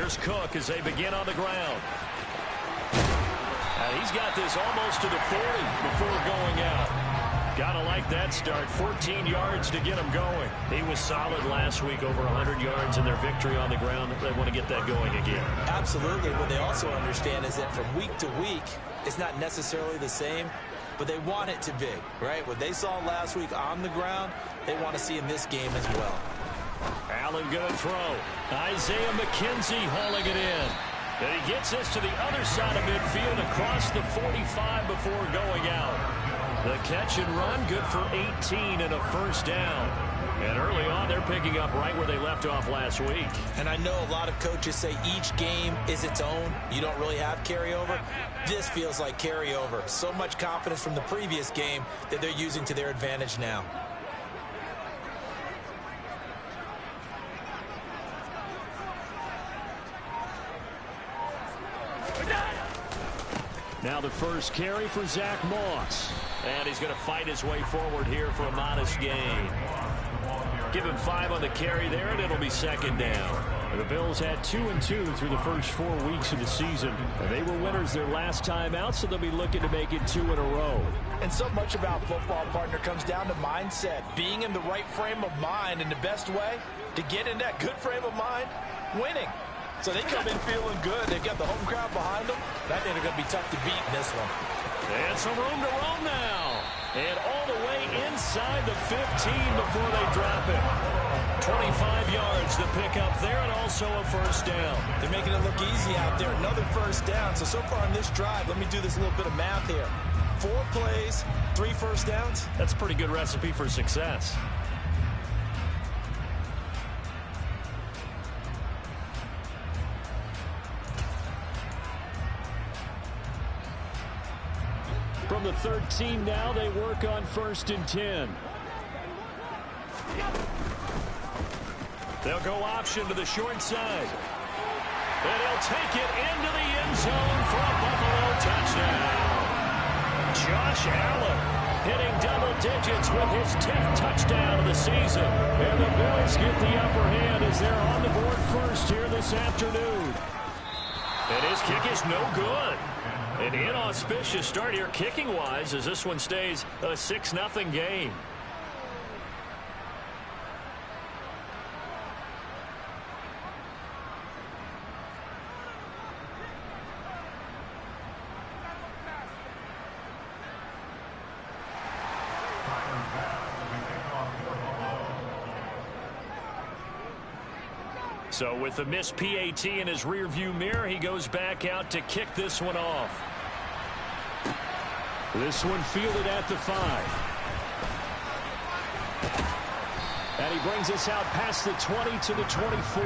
Here's Cook as they begin on the ground. And he's got this almost to the 40 before going out. Gotta like that start. 14 yards to get him going. He was solid last week, over 100 yards in their victory on the ground. They want to get that going again. Absolutely. What they also understand is that from week to week, it's not necessarily the same, but they want it to be, right? What they saw last week on the ground, they want to see in this game as well. Allen going to throw. Isaiah McKenzie hauling it in. And he gets this to the other side of midfield across the 45 before going out. The catch and run, good for 18 and a first down. And early on, they're picking up right where they left off last week. And I know a lot of coaches say each game is its own. You don't really have carryover. This feels like carryover. So much confidence from the previous game that they're using to their advantage now. Now the first carry for Zach Moss. And he's going to fight his way forward here for a modest gain. Give him 5 on the carry there, and it'll be second down. The Bills had 2-2 through the first 4 weeks of the season. They were winners their last time out, so they'll be looking to make it 2 in a row. And so much about football, partner, comes down to mindset. Being in the right frame of mind, and the best way to get in that good frame of mind, winning. So they come in feeling good. They've got the home crowd behind them. I think they're going to be tough to beat in this one. And some room to roam now. And all the way inside the 15 before they drop it. 25 yards to pick up there, and also a first down. They're making it look easy out there. Another first down. So far on this drive, let me do this little bit of math here. 4 plays, 3 first downs. That's a pretty good recipe for success. From the 13 now, they work on 1st and 10. They'll go option to the short side. And he'll take it into the end zone for a Buffalo touchdown. Josh Allen hitting double digits with his 10th touchdown of the season. And the Bills get the upper hand as they're on the board first here this afternoon. And his kick is no good. An inauspicious start here kicking-wise as this one stays a 6-0 game. So with the missed PAT in his rearview mirror, he goes back out to kick this one off. This one fielded at the 5. And he brings us out past the 20 to the 24.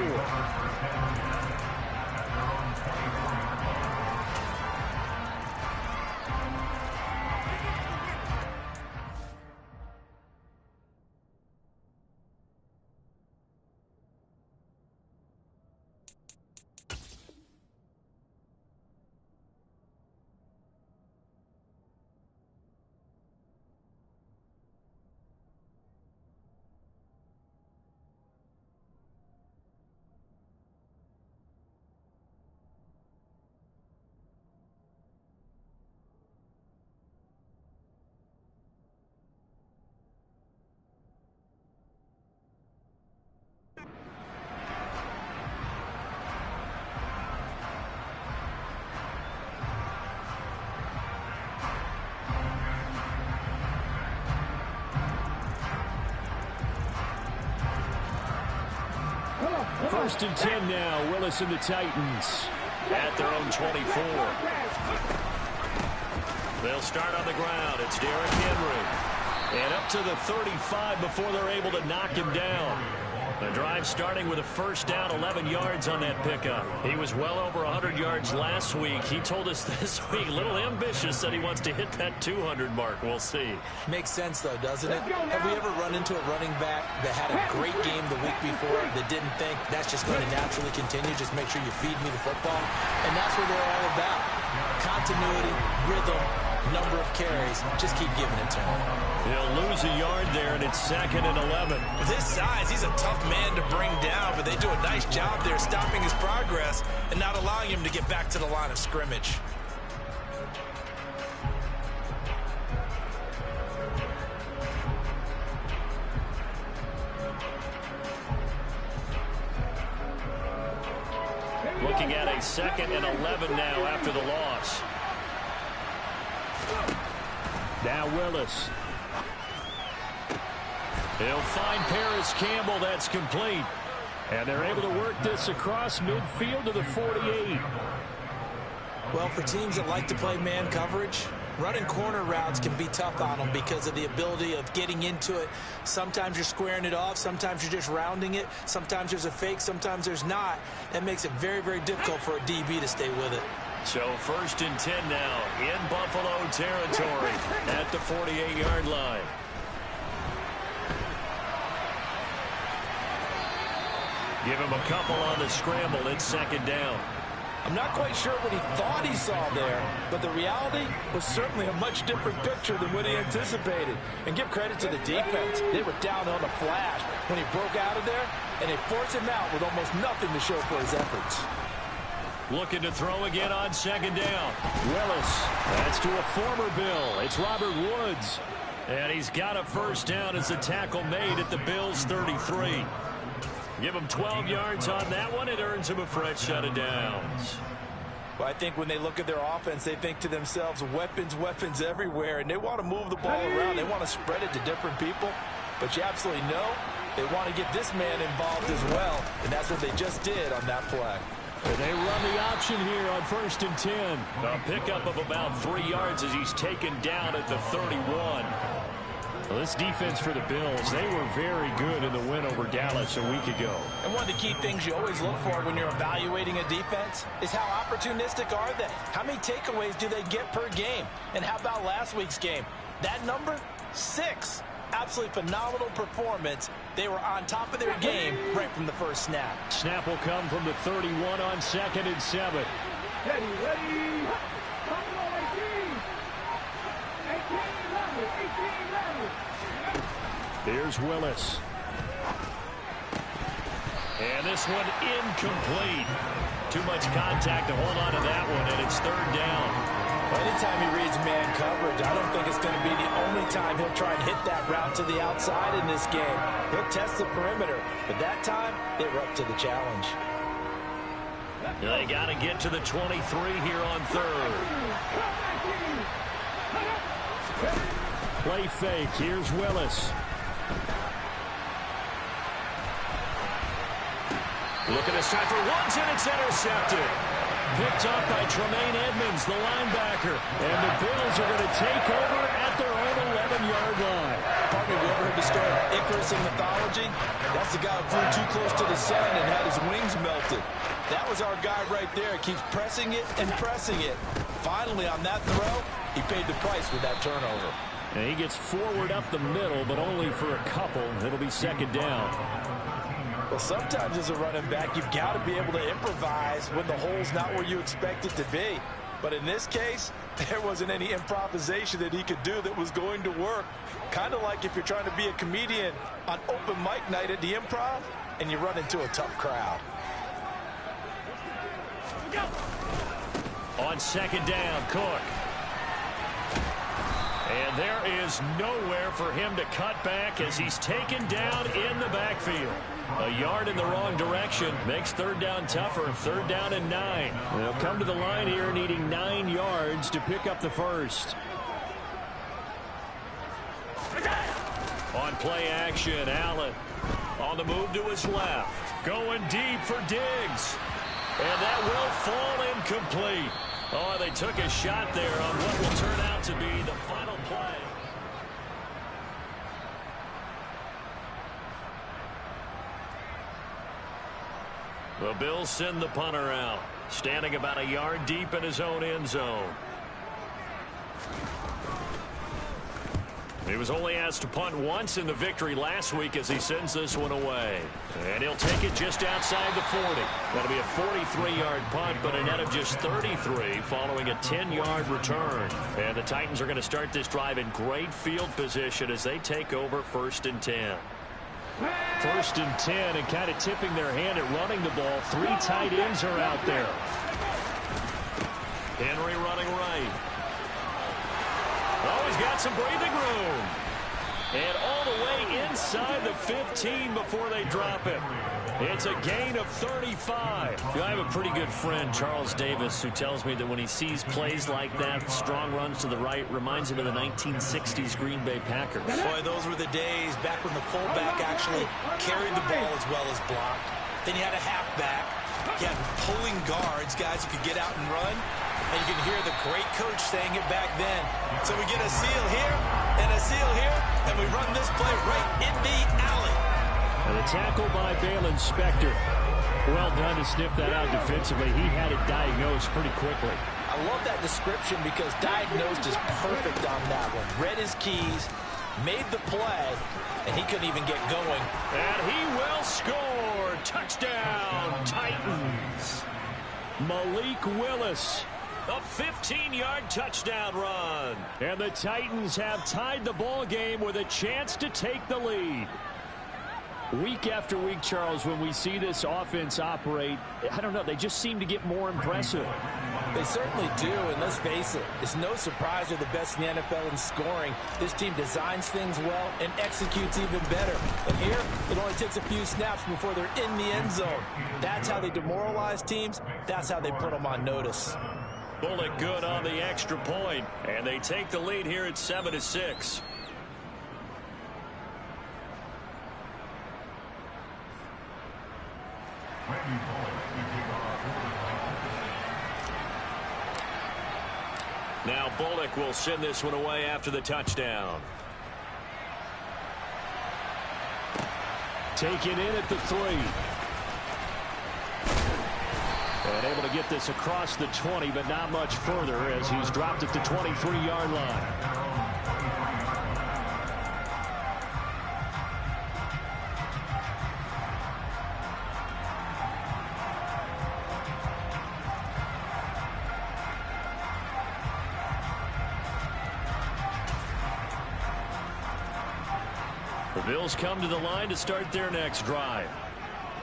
First and 10 now. Willis and the Titans at their own 24. They'll start on the ground. It's Derrick Henry. And up to the 35 before they're able to knock him down. The drive starting with a first down, 11 yards on that pickup. He was well over 100 yards last week. He told us this week, a little ambitious, that he wants to hit that 200 mark. We'll see. Makes sense, though, doesn't it? Have we ever run into a running back that had a great game the week before that didn't think that's just going to naturally continue? Just make sure you feed me the football. And that's what they're all about. Continuity, rhythm, number of carries. Just keep giving it to him. He'll lose a yard there, and it's 2nd and 11. With his size, he's a tough man to bring down, but they do a nice job there stopping his progress and not allowing him to get back to the line of scrimmage. Looking at a 2nd and 11 now after the loss. Now Willis. He'll find Paris Campbell. That's complete. And they're able to work this across midfield to the 48. Well, for teams that like to play man coverage, running corner routes can be tough on them because of the ability of getting into it. Sometimes you're squaring it off. Sometimes you're just rounding it. Sometimes there's a fake. Sometimes there's not. That makes it very, very difficult for a DB to stay with it. So 1st and 10 now in Buffalo territory at the 48-yard line. Give him a couple on the scramble. It's 2nd down. I'm not quite sure what he thought he saw there, but the reality was certainly a much different picture than what he anticipated. And give credit to the defense. They were down on the flash when he broke out of there, and they forced him out with almost nothing to show for his efforts. Looking to throw again on 2nd down. Willis. That's to a former Bill. It's Robert Woods. And he's got a 1st down as the tackle made at the Bills' 33. Give him 12 yards on that one. It earns him a fresh set of downs. Well, I think when they look at their offense, they think to themselves, weapons, weapons everywhere, and they want to move the ball around. They want to spread it to different people, but you absolutely know they want to get this man involved as well, and that's what they just did on that play. And they run the option here on 1st and 10. A pickup of about 3 yards as he's taken down at the 31. Well, this defense for the Bills, they were very good in the win over Dallas a week ago. And one of the key things you always look for when you're evaluating a defense is how opportunistic are they? How many takeaways do they get per game? And how about last week's game? That number? 6. Absolutely phenomenal performance. They were on top of their game right from the first snap. Snap will come from the 31 on 2nd and 7. Ready. Here's Willis. And this one incomplete. Too much contact to hold on to that one, and it's 3rd down. Well, anytime he reads man coverage, I don't think it's going to be the only time he'll try and hit that route to the outside in this game. He'll test the perimeter, but that time they were up to the challenge. They got to get to the 23 here on 3rd. Play fake. Here's Willis. Looking to strike for Woods, and it's intercepted. Picked up by Tremaine Edmonds, the linebacker. And the Bills are going to take over at their own 11-yard line. Pardon me, we ever heard the story of Icarus in mythology? That's the guy who flew too close to the sun and had his wings melted. That was our guy right there. He keeps pressing it and pressing it. Finally, on that throw, he paid the price with that turnover. And he gets forward up the middle, but only for a couple. It'll be 2nd down. Well, sometimes as a running back, you've got to be able to improvise when the hole's not where you expect it to be. But in this case, there wasn't any improvisation that he could do that was going to work. Kind of like if you're trying to be a comedian on open mic night at the Improv and you run into a tough crowd. On 2nd down, Cook. And there is nowhere for him to cut back as he's taken down in the backfield. A yard in the wrong direction makes 3rd down tougher. 3rd down and 9. They'll come to the line here needing 9 yards to pick up the 1st. On play action, Allen on the move to his left. Going deep for Diggs. And that will fall incomplete. Oh, they took a shot there on what will turn out to be the final play. The Bills send the punter out, standing about a yard deep in his own end zone. He was only asked to punt once in the victory last week as he sends this one away. And he'll take it just outside the 40. That'll be a 43-yard punt, but a net of just 33 following a 10-yard return. And the Titans are going to start this drive in great field position as they take over 1st and 10. 1st and 10, and kind of tipping their hand at running the ball. 3 tight ends are out there. Henry running right. Oh, he's got some breathing room. And all the way inside the 15 before they drop it. It's a gain of 35. I have a pretty good friend, Charles Davis, who tells me that when he sees plays like that, strong runs to the right, reminds him of the 1960s Green Bay Packers. Boy, those were the days back when the fullback actually carried the ball as well as blocked. Then you had a halfback. You had pulling guards, guys who could get out and run. And you can hear the great coach saying it back then. So we get a seal here and a seal here, and we run this play right in the alley. And the tackle by Balin Spector. Well done to sniff that out defensively. He had it diagnosed pretty quickly. I love that description because diagnosed is perfect on that one. Read his keys, made the play, and he couldn't even get going. And he will score. Touchdown, Titans. Malik Willis. A 15-yard touchdown run. And the Titans have tied the ball game with a chance to take the lead. Week after week, Charles, when we see this offense operate, I don't know, they just seem to get more impressive. They certainly do, and let's face it, it's no surprise they're the best in the NFL in scoring. This team designs things well and executes even better. And here, it only takes a few snaps before they're in the end zone. That's how they demoralize teams. That's how they put them on notice. Bullock good on the extra point, and they take the lead here at 7-6. Now Bullock will send this one away after the touchdown. Taken in at the 3. And able to get this across the 20, but not much further as he's dropped at the 23-yard line. The Bills come to the line to start their next drive.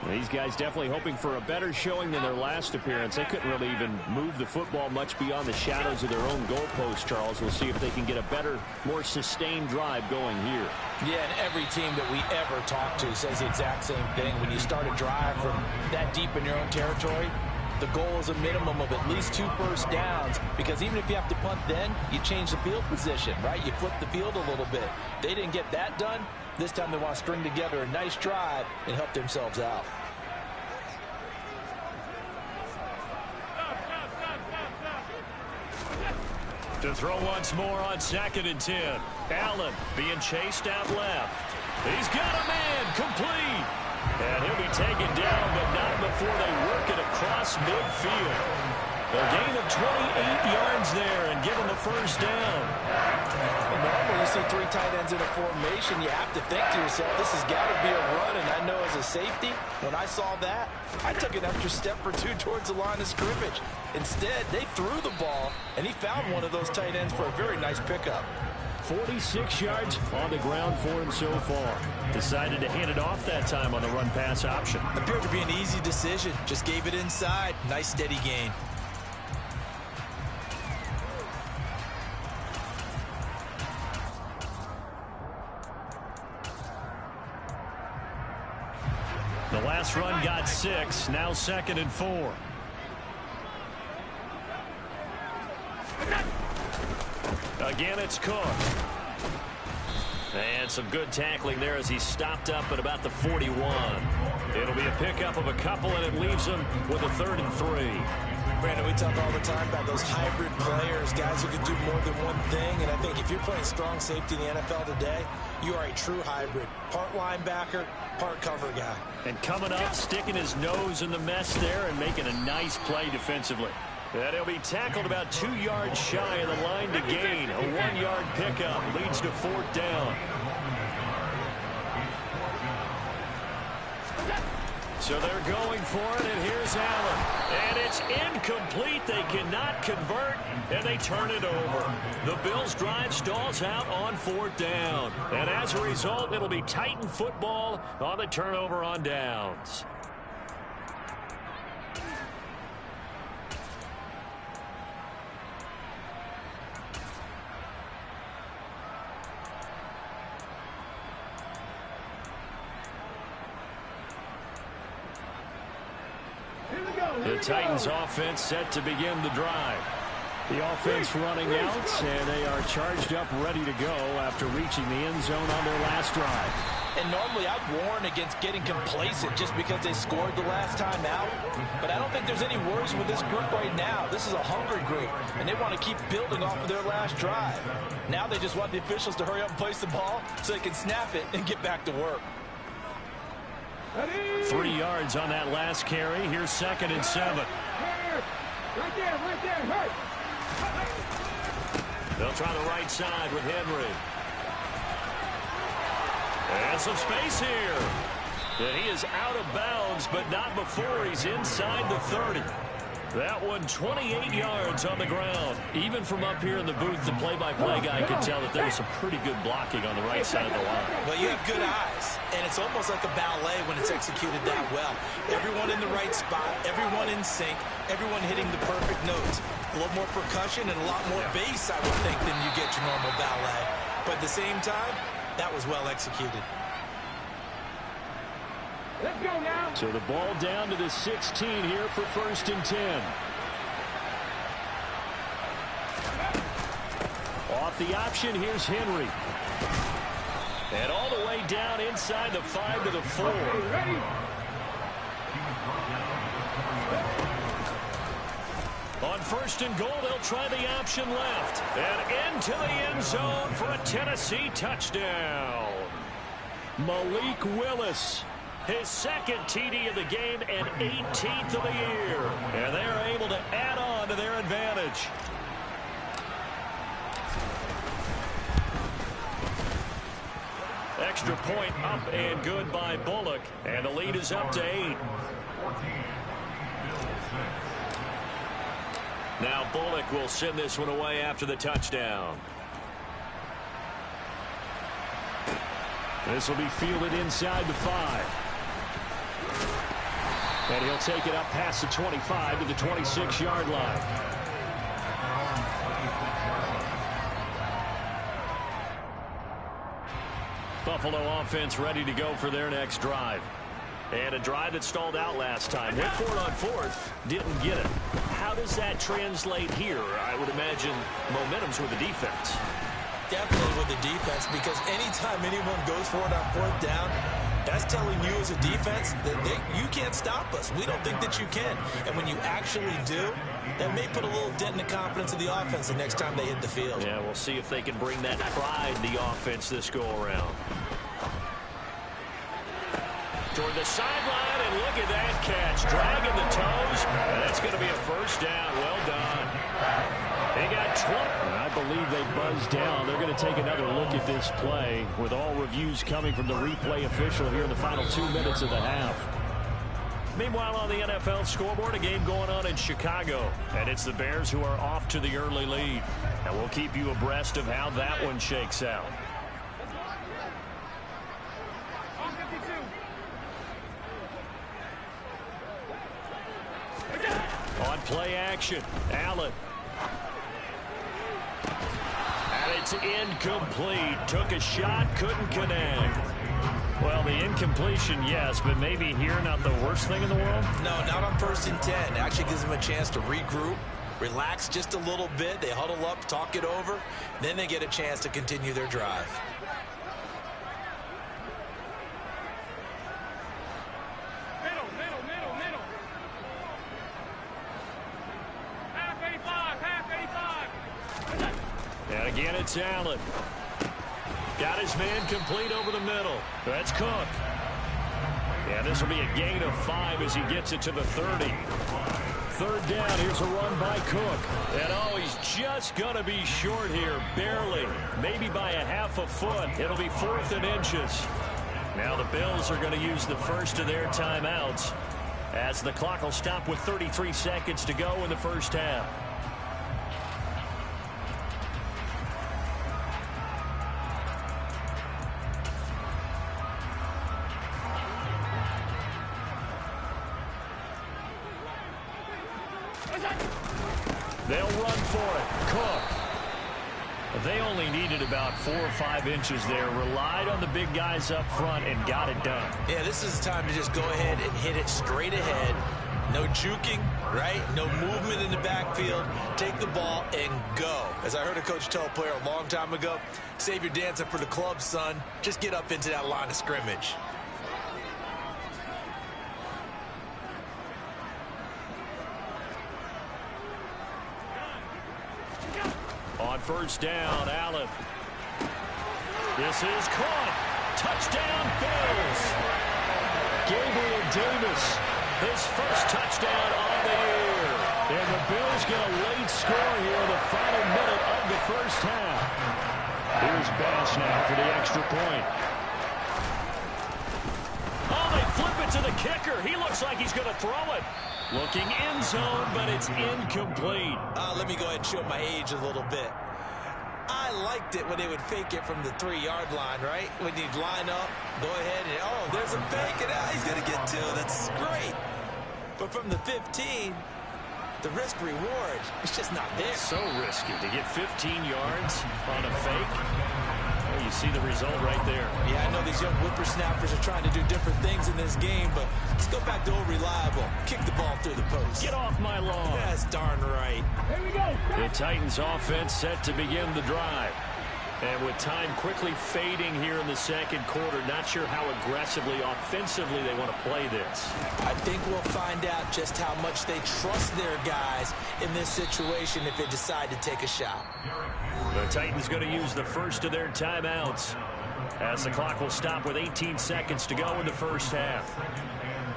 These guys definitely hoping for a better showing than their last appearance. They couldn't really even move the football much beyond the shadows of their own goalpost, Charles. We'll see if they can get a better, more sustained drive going here. Yeah, and every team that we ever talk to says the exact same thing. When you start a drive from that deep in your own territory, the goal is a minimum of at least 2 first downs, because even if you have to punt then, you change the field position, right? You flip the field a little bit. They didn't get that done. This time they want to string together a nice drive and help themselves out. To throw once more on 2nd and 10. Allen being chased out left. He's got a man complete. And he'll be taken down, but not before they work it across midfield. A gain of 28 yards there and given the first down. Normally you see 3 tight ends in a formation, you have to think to yourself, this has got to be a run. And I know as a safety, when I saw that, I took an extra step or 2 towards the line of scrimmage. Instead, they threw the ball, and he found one of those tight ends for a very nice pickup. 46 yards on the ground for him so far. Decided to hand it off that time on the run-pass option. Appeared to be an easy decision. Just gave it inside. Nice steady gain. The last run got 6. Now 2nd and 4. Again, it's Cook. And some good tackling there as he stopped up at about the 41. It'll be a pickup of a couple, and it leaves him with a 3rd and 3. Brandon, we talk all the time about those hybrid players, guys who can do more than one thing. And I think if you're playing strong safety in the NFL today, you are a true hybrid. Part linebacker, part cover guy. And coming up, sticking his nose in the mess there and making a nice play defensively. And he'll be tackled about 2 yards shy of the line to gain. A 1-yard pickup leads to 4th down. So they're going for it, and here's Allen. And it's incomplete. They cannot convert, and they turn it over. The Bills' drive stalls out on 4th down. And as a result, it'll be Titan football on the turnover on downs. The Titans offense set to begin the drive. The offense running out, and they are charged up, ready to go after reaching the end zone on their last drive. And normally I'd warn against getting complacent just because they scored the last time out. But I don't think there's any worries with this group right now. This is a hungry group, and they want to keep building off of their last drive. Now they just want the officials to hurry up and place the ball so they can snap it and get back to work. 3 yards on that last carry. Here's 2nd and 7. Right there, hurt. They'll try the right side with Henry. And some space here. And he is out of bounds, but not before he's inside the 30. That one 28 yards on the ground. Even from up here in the booth, the play-by-play guy could tell that there was some pretty good blocking on the right side of the line. Well, you have good eyes, and it's almost like a ballet when it's executed that well. Everyone in the right spot, everyone in sync, everyone hitting the perfect notes. A little more percussion and a lot more bass, I would think, than you get your normal ballet. But at the same time, that was well executed. Let's go now. So the ball down to the 16 here for 1st and 10. Off the option, here's Henry. And all the way down inside the 5 to the 4. Ready? On 1st and goal, they'll try the option left. And into the end zone for a Tennessee touchdown. Malik Willis. His 2nd TD of the game and 18th of the year. And they're able to add on to their advantage. Extra point up and good by Bullock. And the lead is up to 8. Now Bullock will send this one away after the touchdown. This will be fielded inside the 5. And he'll take it up past the 25 to the 26-yard line. Buffalo offense ready to go for their next drive. And a drive that stalled out last time. Went for it on 4th, didn't get it. How does that translate here? I would imagine momentum's with the defense. Definitely with the defense, because anytime anyone goes for it on 4th down, that's telling you as a defense that you can't stop us. We don't think that you can. And when you actually do, that may put a little dent in the confidence of the offense the next time they hit the field. Yeah, we'll see if they can bring that pride to the offense this go-around. Toward the sideline, and look at that catch. Dragging the toes, and that's going to be a 1st down. Well done. They got 20. I believe they buzzed down. They're going to take another look at this play with all reviews coming from the replay official here in the final 2 minutes of the half. Meanwhile, on the NFL scoreboard, a game going on in Chicago. And it's the Bears who are off to the early lead. And we'll keep you abreast of how that one shakes out. On play action, Allen. And it's incomplete. Took a shot, couldn't connect. Well, the incompletion, yes, but maybe here not the worst thing in the world? No, not on 1st and 10. It actually gives them a chance to regroup, relax just a little bit. They huddle up, talk it over. Then they get a chance to continue their drive. And again, it's Allen. Got his man complete over the middle. That's Cook. Yeah, this will be a gain of 5 as he gets it to the 30. third down. Here's a run by Cook. And oh, he's just going to be short here. Barely. Maybe by a half a foot. It'll be 4th and inches. Now the Bills are going to use the first of their timeouts as the clock will stop with 33 seconds to go in the first half. They'll run for it. Cook. They only needed about 4 or 5 inches there. Relied on the big guys up front and got it done. Yeah, this is the time to just go ahead and hit it straight ahead. No juking, right? No movement in the backfield. Take the ball and go. As I heard a coach tell a player a long time ago, save your dancing for the club, son. Just get up into that line of scrimmage. On first down, Allen. This is caught. Touchdown, Bills. Gabriel Davis, his first touchdown on the year. And the Bills get a late score here in the final minute of the first half. Here's Bass now for the extra point. Oh, they flip it to the kicker. He looks like he's going to throw it. Looking end zone, but it's incomplete. Let me go ahead and show my age a little bit. I liked it when they would fake it from the 3-yard line, right? When you'd line up, go ahead and, oh, there's a fake, and he's going to get 2. That's great. But from the 15, the risk-reward, it's just not there. So risky to get 15 yards on a fake. Well, you see the result right there. Yeah, I know these young whippersnappers are trying to do different things in this game, but let's go back to old reliable. Kick the ball through the post. Get off my lawn. That's darn right. Here we go. The Titans offense set to begin the drive. And with time quickly fading here in the second quarter, not sure how aggressively, offensively they want to play this. I think we'll find out just how much they trust their guys in this situation if they decide to take a shot. The Titans going to use the first of their timeouts as the clock will stop with 18 seconds to go in the first half.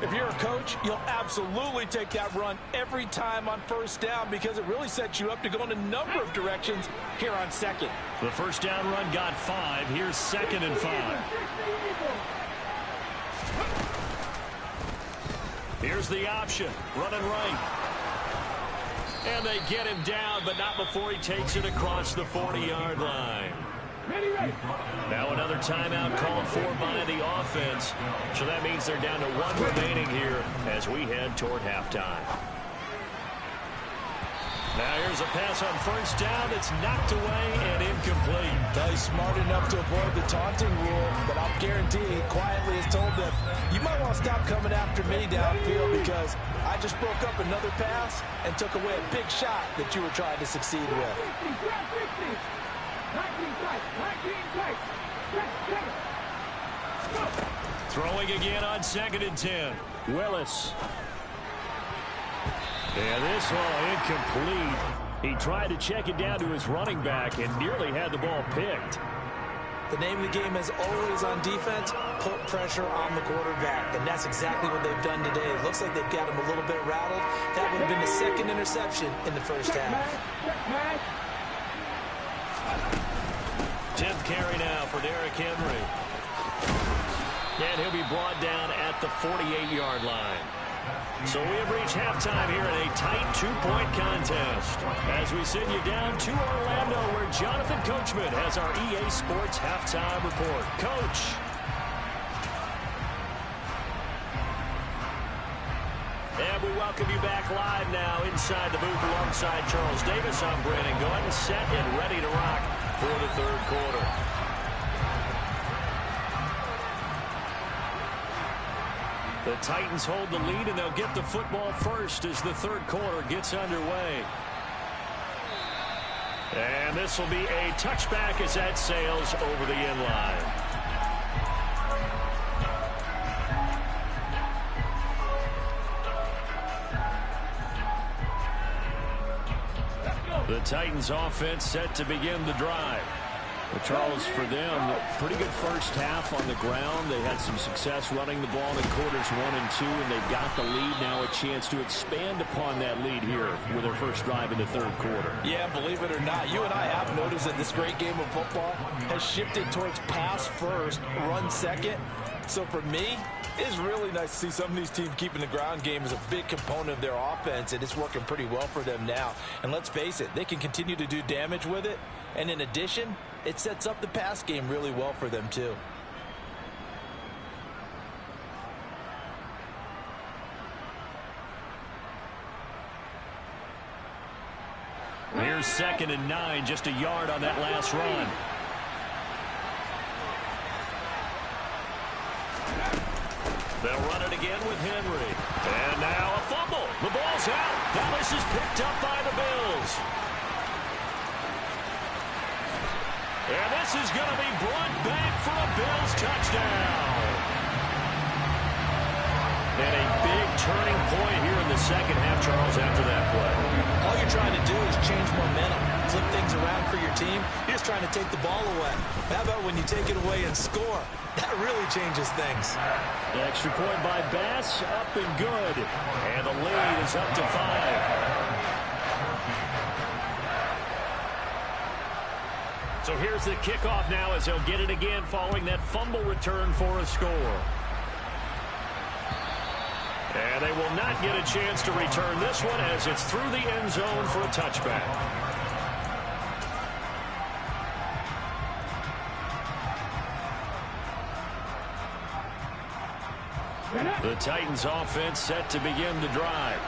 If you're a coach, you'll absolutely take that run every time on first down because it really sets you up to go in a number of directions here on second. The first down run got 5. Here's 2nd and 5. Here's the option. Running right. And they get him down, but not before he takes it across the 40-yard line. Now another timeout called for by the offense. So that means they're down to 1 remaining here as we head toward halftime. Now here's a pass on first down that's knocked away and incomplete. He's smart enough to avoid the taunting rule, but I'll guarantee he quietly has told them, you might want to stop coming after me downfield because I just broke up another pass and took away a big shot that you were trying to succeed with. Throwing again on 2nd and 10. Willis. And this one incomplete. He tried to check it down to his running back and nearly had the ball picked. The name of the game is always on defense, put pressure on the quarterback. And that's exactly what they've done today. It looks like they've got him a little bit rattled. That would have been the 2nd interception in the first half. 10th carry now for Derrick Henry. And he'll be brought down at the 48-yard line. So we have reached halftime here in a tight 2-point contest. As we send you down to Orlando, where Jonathan Coachman has our EA Sports halftime report. Coach. And we welcome you back live now inside the booth alongside Charles Davis. I'm Brandon Gordon, set and ready to rock for the third quarter. The Titans hold the lead, and they'll get the football first as the third quarter gets underway. And this will be a touchback as that sails over the end line. The Titans offense set to begin the drive. But Charles, for them, pretty good first half on the ground. They had some success running the ball in quarters 1 and 2, and they've got the lead now, a chance to expand upon that lead here with their first drive in the third quarter. Yeah, believe it or not, you and I have noticed that this great game of football has shifted towards pass first, run second. So for me, it's really nice to see some of these teams keeping the ground game as a big component of their offense, and it's working pretty well for them now. And let's face it, they can continue to do damage with it. And in addition, it sets up the pass game really well for them too. Here's 2nd and 9, just a yard on that last run. They'll run it again with Henry. And now a fumble. The ball's out. Dallas is picked up by the Bills. And this is going to be brought back for a Bills touchdown. And a big turning point here in the second half, Charles, after that play. All you're trying to do is change momentum, flip things around for your team. You're just trying to take the ball away. How about when you take it away and score? That really changes things. The extra point by Bass, up and good. And the lead is up to 5. So here's the kickoff now as he'll get it again following that fumble return for a score. And they will not get a chance to return this one as it's through the end zone for a touchback. The Titans offense set to begin the drive.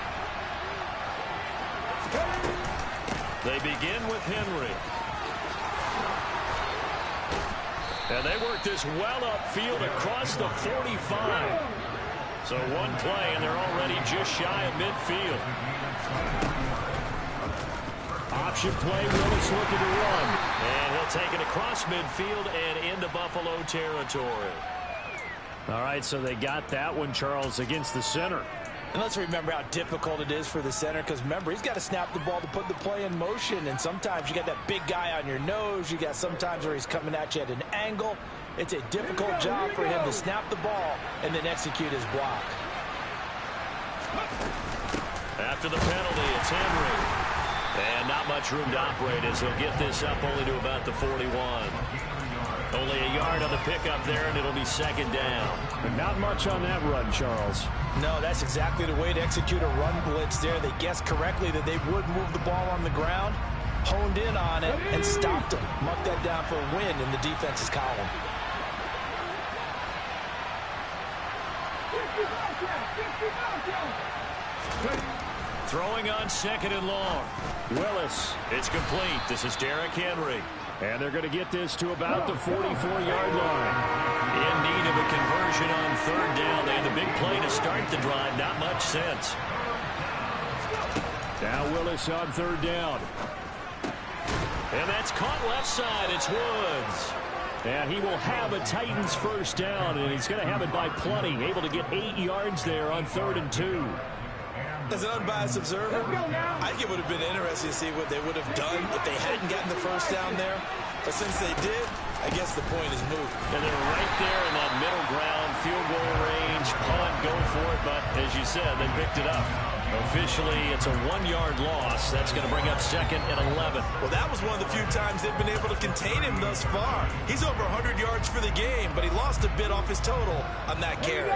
They begin with Henry. And they work this well upfield across the 45. So one play, and they're already just shy of midfield. Option play, Willis looking to run. And he'll take it across midfield and into Buffalo territory. All right, so they got that one, Charles, against the center. And let's remember how difficult it is for the center, because remember, he's got to snap the ball to put the play in motion, and sometimes you got that big guy on your nose. You got sometimes where he's coming at you at an angle. It's a difficult job for him to snap the ball and then execute his block. After the penalty, it's Henry. And not much room to operate as he'll get this up only to about the 41. Only a yard on the pickup there, and it'll be 2nd down. But not much on that run, Charles. No, that's exactly the way to execute a run blitz there. They guessed correctly that they would move the ball on the ground, honed in on it, and stopped them. Marked that down for a win in the defense's column. Throwing on 2nd and long. Willis. It's complete. This is Derrick Henry. And they're going to get this to about the 44-yard line. In need of a conversion on 3rd down. They had the big play to start the drive. Not much sense. Now Willis on 3rd down. And that's caught left side. It's Woods. And he will have a Titans first down, and he's going to have it by plenty. Able to get 8 yards there on 3rd and 2. As an unbiased observer, I think it would have been interesting to see what they would have done if they hadn't gotten the first down there. But since they did, I guess the point is moved. And they're right there in that middle ground, field goal range, punt, go for it. But as you said, they picked it up. Officially, it's a 1-yard loss. That's going to bring up 2nd and 11. Well, that was one of the few times they've been able to contain him thus far. He's over 100 yards for the game, but he lost a bit off his total on that carry.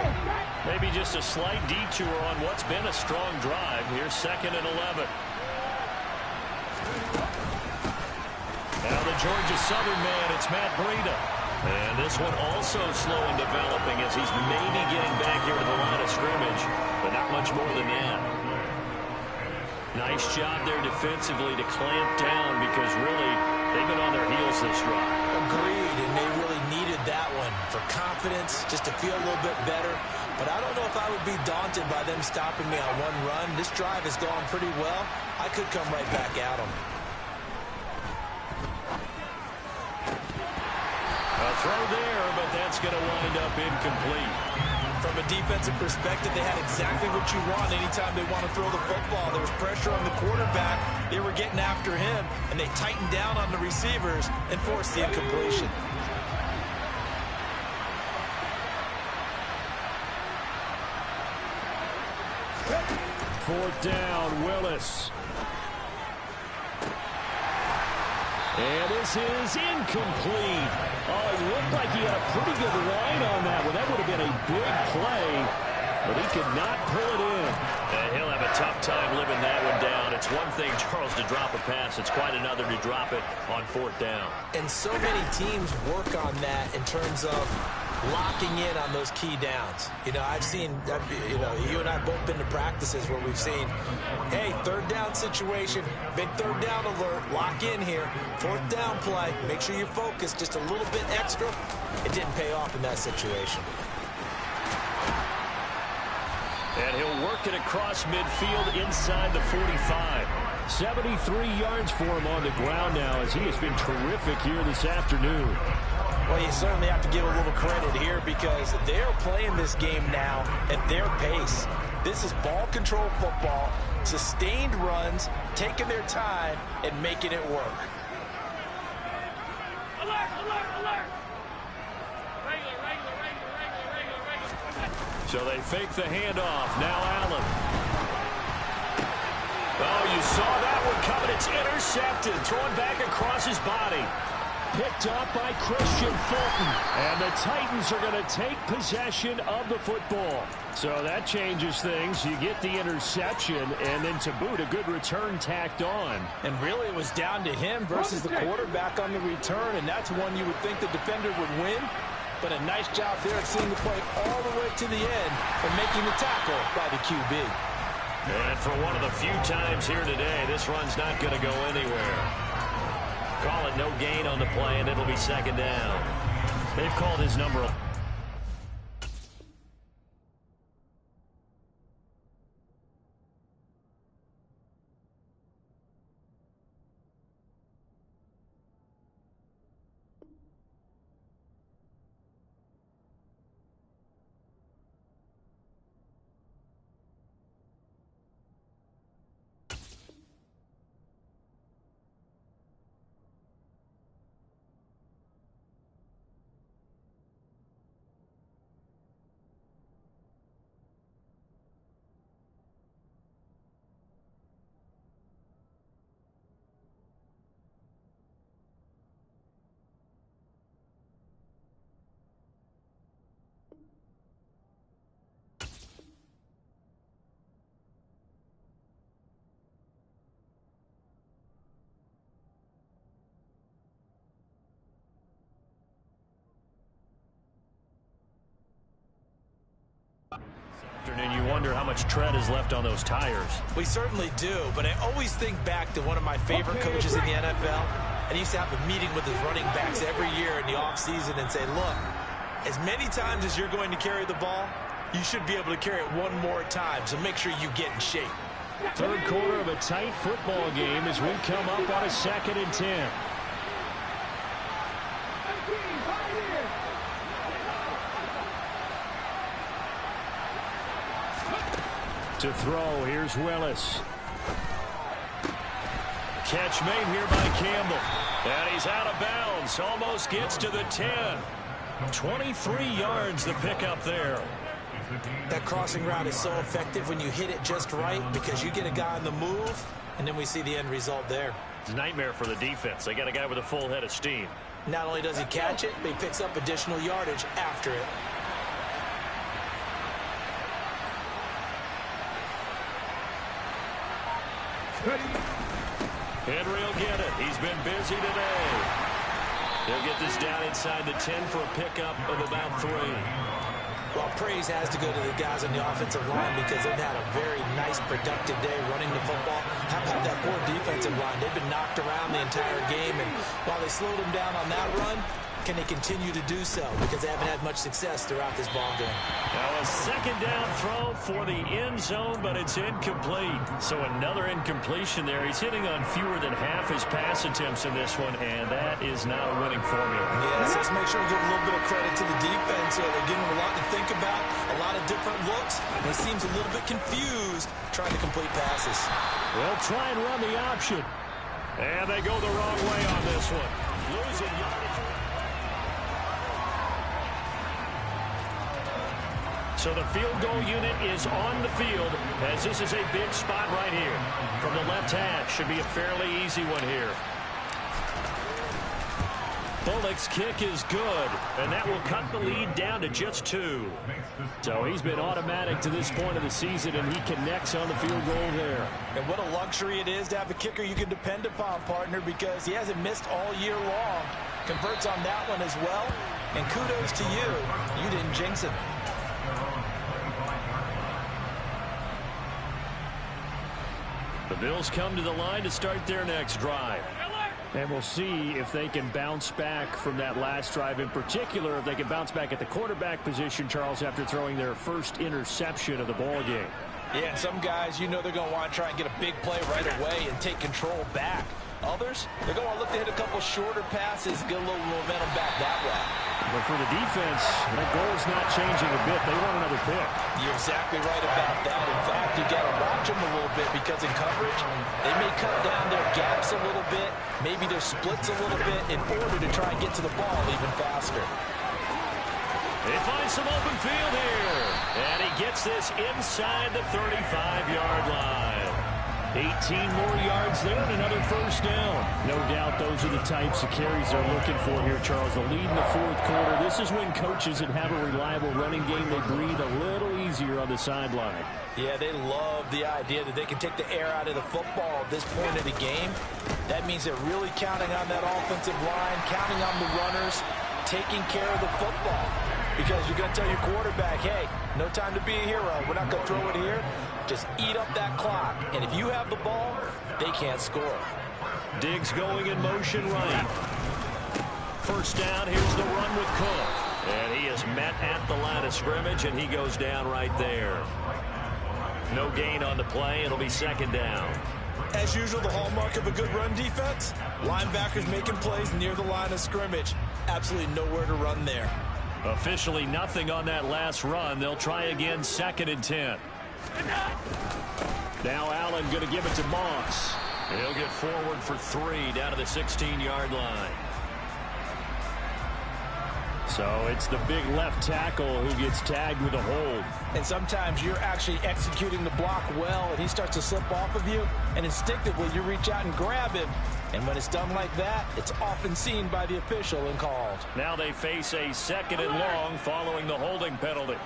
Maybe just a slight detour on what's been a strong drive. Here's 2nd and 11. Now the Georgia Southern man, it's Matt Breida. And this one also slow in developing as he's maybe getting back here to the line of scrimmage, but not much more than that. Nice job there defensively to clamp down because really they've been on their heels this drive. Agreed, and they really needed that one for confidence, just to feel a little bit better. But I don't know if I would be daunted by them stopping me on one run. This drive has gone pretty well. I could come right back at them. A throw there, but that's going to wind up incomplete. From a defensive perspective, they had exactly what you want anytime they want to throw the football. There was pressure on the quarterback. They were getting after him, and they tightened down on the receivers and forced the incompletion. Fourth down, Willis. And this is incomplete. Oh, it looked like he had a pretty good line on that one. That would have been a big play, but he could not pull it in. And he'll have a tough time living that one down. It's one thing, Charles, to drop a pass. It's quite another to drop it on fourth down. And so many teams work on that in terms of locking in on those key downs. You know, I've seen, you and I have both been to practices where we've seen, hey, third down situation, big third down alert, lock in here, fourth down play, make sure you're focused just a little bit extra. It didn't pay off in that situation. And he'll work it across midfield inside the 45. 73 yards for him on the ground now as he has been terrific here this afternoon. Well, you certainly have to give a little credit here because they're playing this game now at their pace. This is ball control football, sustained runs, taking their time, and making it work. Alert, alert, alert! Regular. So they fake the handoff. Now Allen. Oh, you saw that one coming. It's intercepted. Thrown back across his body. Picked up by Christian Fulton. And the Titans are going to take possession of the football. So that changes things. You get the interception, and then to boot, a good return tacked on. And really, it was down to him versus the quarterback on the return, and that's one you would think the defender would win. But a nice job there of seeing the play all the way to the end and making the tackle by the QB. And for one of the few times here today, this run's not going to go anywhere. Call it no gain on the play, and it'll be second down. They've called his number. And you wonder how much tread is left on those tires. We certainly do, but I always think back to one of my favorite coaches in the NFL. And he used to have a meeting with his running backs every year in the offseason and say, look, as many times as you're going to carry the ball, you should be able to carry it one more time, so make sure you get in shape. Third quarter of a tight football game as we come up on a 2nd and 10. To throw, here's Willis. Catch made here by Campbell. And he's out of bounds. Almost gets to the 10. 23 yards the pickup there. That crossing route is so effective when you hit it just right because you get a guy on the move, and then we see the end result there. It's a nightmare for the defense. They got a guy with a full head of steam. Not only does he catch it, but he picks up additional yardage after it. Henry will get it. He's been busy today. He'll get this down inside the 10 for a pickup of about 3. Well, praise has to go to the guys on the offensive line because they've had a very nice, productive day running the football. How about that poor defensive line? They've been knocked around the entire game, and while they slowed them down on that run, can they continue to do so? Because they haven't had much success throughout this ball game. Now a second down throw for the end zone, but it's incomplete. So another incompletion there. He's hitting on fewer than half his pass attempts in this one, and that is not a winning formula. Yeah, so let's make sure we give a little bit of credit to the defense here. They're giving him a lot to think about, a lot of different looks, and he seems a little bit confused trying to complete passes. They'll try and run the option. And they go the wrong way on this one. Losing yardage. So the field goal unit is on the field as this is a big spot right here. From the left hash, should be a fairly easy one here. Bullock's kick is good, and that will cut the lead down to just 2. So he's been automatic to this point of the season, and he connects on the field goal there. And what a luxury it is to have a kicker you can depend upon, partner, because he hasn't missed all year long. Converts on that one as well, and kudos to you. You didn't jinx it. The Bills come to the line to start their next drive. And we'll see if they can bounce back from that last drive in particular, if they can bounce back at the quarterback position, Charles, after throwing their first interception of the ball game. Yeah, and some guys, you know they're going to want to try and get a big play right away and take control back. Others, they're going to look to hit a couple shorter passes, get a little momentum back that way. But for the defense, that goal's not changing a bit. They want another pick. You're exactly right about that. In fact, you got to watch them a little bit because in coverage, they may cut down their gaps a little bit, maybe their splits a little bit in order to try and get to the ball even faster. They find some open field here. And he gets this inside the 35-yard line. 18 more yards there and another first down. No doubt those are the types of carries they're looking for here, Charles. The lead in the fourth quarter. This is when coaches that have a reliable running game, they breathe a little easier on the sideline. Yeah, they love the idea that they can take the air out of the football at this point of the game. That means they're really counting on that offensive line, counting on the runners, taking care of the football. Because you're going to tell your quarterback, hey, no time to be a hero. We're not going to throw it here. Just eat up that clock. And if you have the ball, they can't score. Diggs going in motion right. First down, here's the run with Cook. And he is met at the line of scrimmage, and he goes down right there. No gain on the play. It'll be second down. As usual, the hallmark of a good run defense, linebackers making plays near the line of scrimmage. Absolutely nowhere to run there. Officially nothing on that last run. They'll try again, 2nd and 10. Now Allen going to give it to Moss. He'll get forward for 3 down to the 16-yard line. So it's the big left tackle who gets tagged with a hold. And sometimes you're actually executing the block well, and he starts to slip off of you, and instinctively you reach out and grab him. And when it's done like that, it's often seen by the official and called. Now they face a 2nd and long following the holding penalty.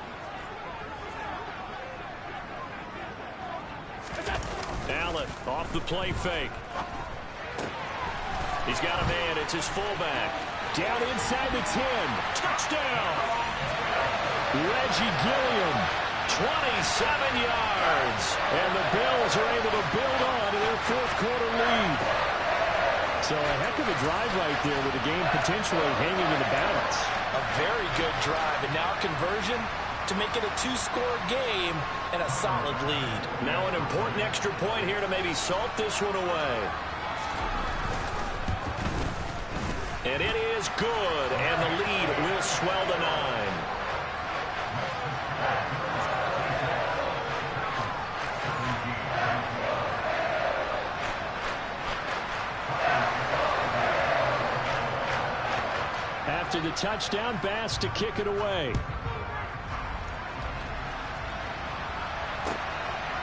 Allen off the play fake. He's got a man. It's his fullback. Down inside the 10. Touchdown. Reggie Gilliam, 27 yards. And the Bills are able to build on to their fourth quarter lead. So a heck of a drive right there with the game potentially hanging in the balance. A very good drive. And now conversion to make it a 2-score game and a solid lead. Now an important extra point here to maybe salt this one away. And it is good, and the lead will swell to 9. After the touchdown, Bass to kick it away.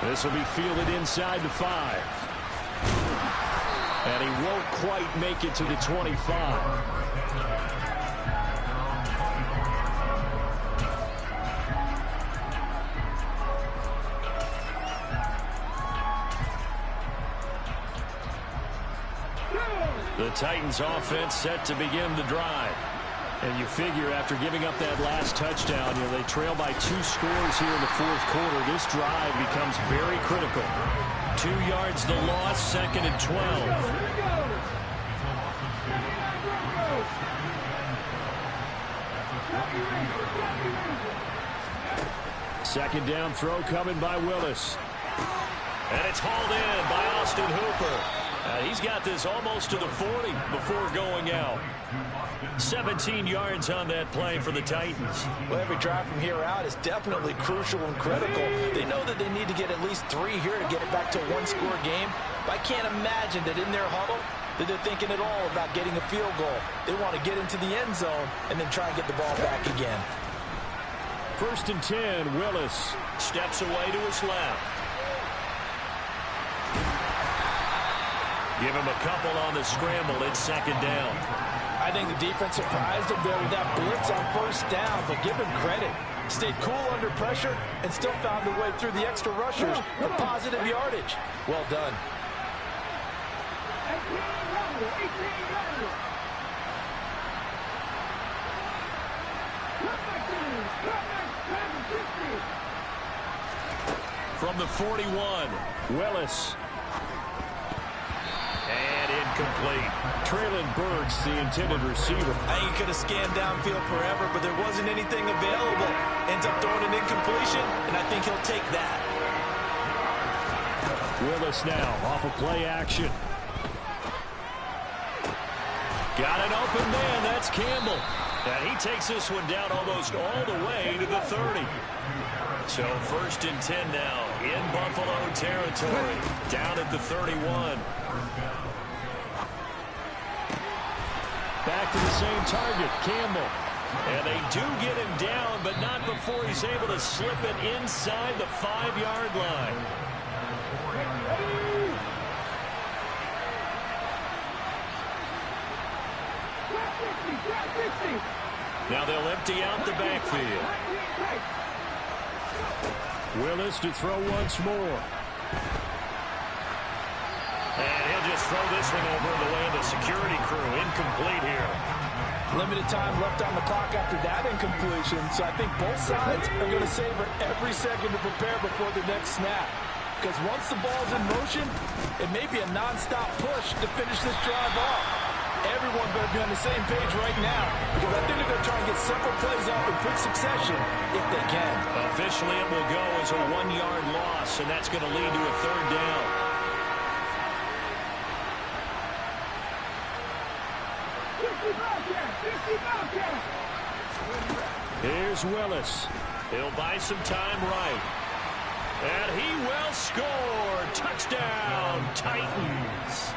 This will be fielded inside the 5. And he won't quite make it to the 25. The Titans offense set to begin the drive. And you figure after giving up that last touchdown, they trail by 2 scores here in the fourth quarter. This drive becomes very critical. 2 yards the loss, 2nd and 12. Second down throw coming by Willis. And it's hauled in by Austin Hooper. He's got this almost to the 40 before going out. 17 yards on that play for the Titans. Well, every drive from here out is definitely crucial and critical. They know that they need to get at least 3 here to get it back to a one-score game. But I can't imagine that in their huddle that they're thinking at all about getting a field goal. They want to get into the end zone and then try and get the ball back again. 1st and 10, Willis steps away to his left. Give him a couple on the scramble. It's 2nd down. I think the defense surprised him there with that blitz on 1st down, but give him credit. Stayed cool under pressure and still found a way through the extra rushers for positive yardage. Well done. From the 41, Willis. And incomplete. Traylon Burks, the intended receiver. I think he could have scanned downfield forever, but there wasn't anything available. Ends up throwing an incompletion, and I think he'll take that. Willis now off of play action. Got an open man. That's Campbell. And he takes this one down almost all the way to the 30. So 1st and 10 now in Buffalo territory. Down at the 31. Back to the same target, Campbell. And they do get him down, but not before he's able to slip it inside the 5-yard line. Now they'll empty out the backfield. Willis to throw once more. And he'll just throw this one over the way of the security crew. Incomplete here. Limited time left on the clock after that incompletion, so I think both sides are going to savor every second to prepare before the next snap. Because once the ball's in motion, it may be a non-stop push to finish this drive off. Everyone better be on the same page right now, because I think they're going to try and get several plays off in quick succession if they can. Officially, it will go as a 1-yard loss, and that's going to lead to a 3rd down. Here's Willis. He'll buy some time right. And he will score. Touchdown, Titans.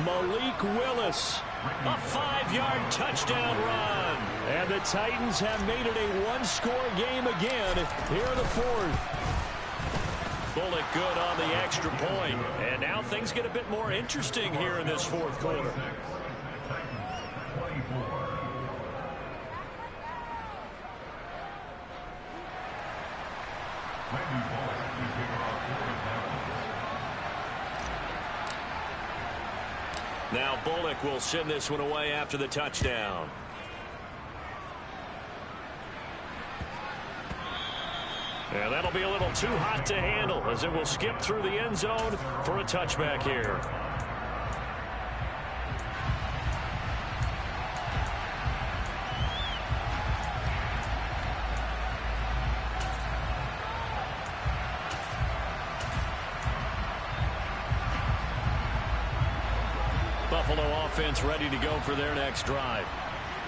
Malik Willis. A 5-yard touchdown run. And the Titans have made it a one-score game again here in the 4th. Bullock good on the extra point. And now things get a bit more interesting here in this 4th quarter. Now Bullock will send this one away after the touchdown. And that'll be a little too hot to handle as it will skip through the end zone for a touchback here. Buffalo offense ready to go for their next drive.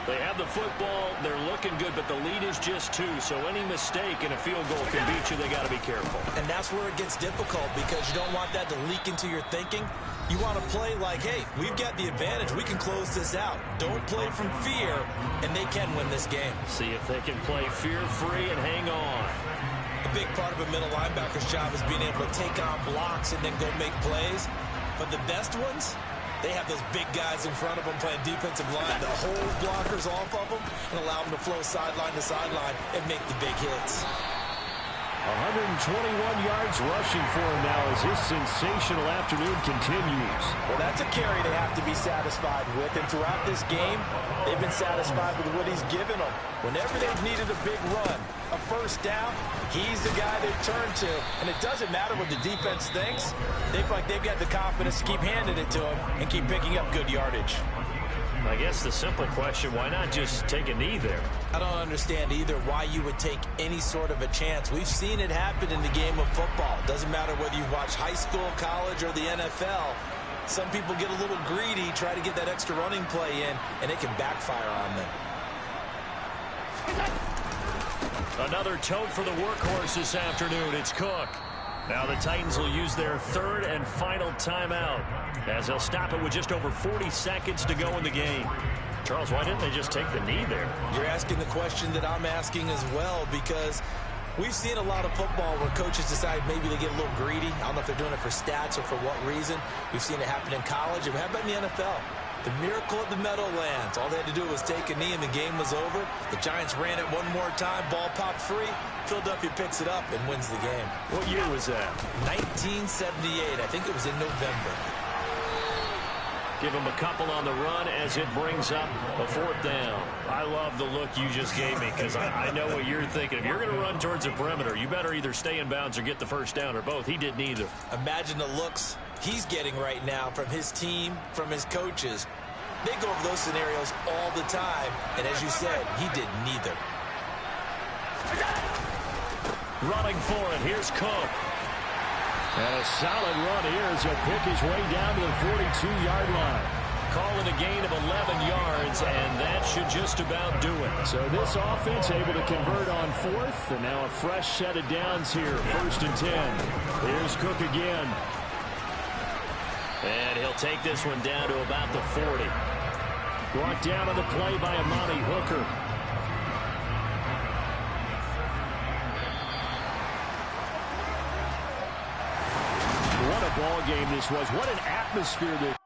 They have the football. They're looking good, but the lead is just 2. So any mistake in a field goal can beat you. They got to be careful. And that's where it gets difficult because you don't want that to leak into your thinking. You want to play like, hey, we've got the advantage. We can close this out. Don't play from fear, and they can win this game. See if they can play fear-free and hang on. A big part of a middle linebacker's job is being able to take on blocks and then go make plays. But the best ones, they have those big guys in front of them playing defensive line to hold blockers off of them and allow them to flow sideline to sideline and make the big hits. 121 yards rushing for him now as his sensational afternoon continues. Well, that's a carry they have to be satisfied with, and throughout this game, they've been satisfied with what he's given them. Whenever they've needed a big run, a 1st down, he's the guy they turn to, and it doesn't matter what the defense thinks. They feel like they've got the confidence to keep handing it to him and keep picking up good yardage. I guess the simple question, why not just take a knee there? I don't understand either why you would take any sort of a chance. We've seen it happen in the game of football. It doesn't matter whether you watch high school, college, or the NFL. Some people get a little greedy, try to get that extra running play in, and it can backfire on them. Another tote for the workhorse this afternoon. It's Cook. Now the Titans will use their third and final timeout as they'll stop it with just over 40 seconds to go in the game. Charles, why didn't they just take the knee there? You're asking the question that I'm asking as well, because we've seen a lot of football where coaches decide maybe they get a little greedy. I don't know if they're doing it for stats or for what reason. We've seen it happen in college. How about in the NFL? The miracle of the Meadowlands. All they had to do was take a knee and the game was over. The Giants ran it one more time. Ball popped free. Philadelphia picks it up and wins the game. What year was that? 1978. I think it was in November. Give him a couple on the run as it brings up a fourth down. I love the look you just gave me, because I know what you're thinking. If you're going to run towards the perimeter, you better either stay in bounds or get the first down, or both. He did neither. Imagine the looks he's getting right now from his team, from his coaches. They go over those scenarios all the time, and as you said, he did neither. Running for it, here's Cook. And a solid run here as he'll pick his way down to the 42-yard line. Calling a gain of 11 yards, and that should just about do it. So this offense able to convert on fourth, and now a fresh set of downs here, 1st and 10. Here's Cook again. And he'll take this one down to about the 40. Brought down on the play by Amani Hooker. What a ball game this was. What an atmosphere this